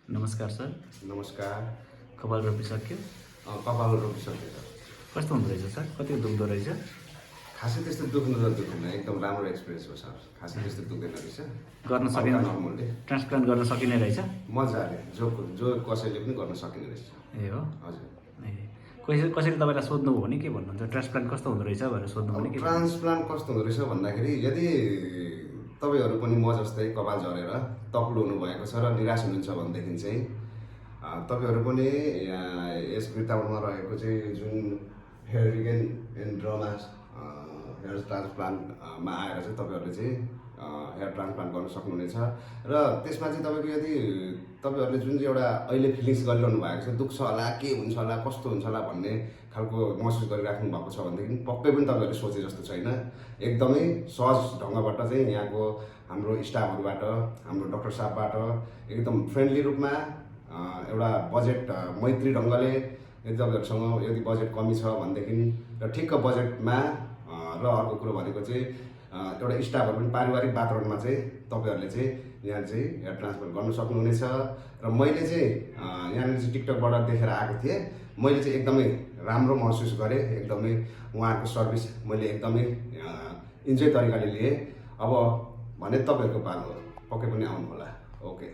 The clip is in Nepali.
नमस्कार सर। नमस्कार। कपाल रोपिसक्यो? कपाल रोपिसक्यो सर। कस्तो हुँदो रहेछ सर? कति दुख्दो रहेछ? खासै त्यस्तो दुख्नु त दुख्दैन, एकदम राम्रो एक्सपिरियन्स हो सर। खासै त्यस्तो दुख्दैन रहेछ। गर्न हल्का सकिने नर्मलले ट्रान्सप्लान्ट गर्न सकिने रहेछ? मजाले जो कसैले पनि गर्न सकिने रहेछ। ए हो? हजुर। ए कसैले तपाईँलाई सोध्नुभयो भने के भन्नुहुन्छ? ट्रान्सप्लान्ट कस्तो हुँदो रहेछ भनेर सोध्नुभयो भने के भन्नुहुन्छ? ट्रान्सप्लान्ट कस्तो हुँदो रहेछ भन्दाखेरि यदि तपाईँहरू पनि म जस्तै कपाल झरेर तक्लो हुनुभएको छ र निराश हुनुहुन्छ भनेदेखि चाहिँ तपाईँहरू पनि यस वृत्तावनमा रहेको चाहिँ जुन हेयर रिगेन एन्ड ड्रमा हेयर ट्रान्सप्लान्टमा आएर चाहिँ तपाईँहरूले चाहिँ हेयर ट्रान्सप्लान्ट गर्न सक्नुहुनेछ। र त्यसमा चाहिँ तपाईँको यदि तपाईँहरूले जुन चाहिँ एउटा अहिले फिलिङ्स गरिरहनु भएको छ, दुख्छ होला, के हुन्छ होला, कस्तो हुन्छ होला भन्ने खालको महसुस गरिराख्नु भएको छ भनेदेखि पक्कै पनि तपाईँहरूले सोचे जस्तो छैन। एकदमै सहज ढङ्गबाट चाहिँ यहाँको हाम्रो स्टाफहरूबाट, हाम्रो डाक्टर साहबबाट एकदम फ्रेन्डली रूपमा एउटा बजेट मैत्री ढङ्गले यदि तपाईँहरूसँग यदि बजेट कमी छ भनेदेखि र ठिक्क बजेटमा र अर्को कुरो भनेको चाहिँ एउटा स्टाफहरू पनि पारिवारिक वातावरणमा चाहिँ तपाईँहरूले चाहिँ यहाँ चाहिँ हेयर ट्रान्सफर गर्न सक्नुहुनेछ। र मैले चाहिँ यहाँनिर चाहिँ टिकटकबाट देखेर आएको थिएँ। मैले चाहिँ एकदमै राम्रो महसुस गरेँ, एकदमै उहाँहरूको सर्भिस मैले एकदमै इन्जोय तरिकाले लिएँ। अब भने तपाईँहरूको पालो हो, पक्कै पनि आउनु होला। ओके।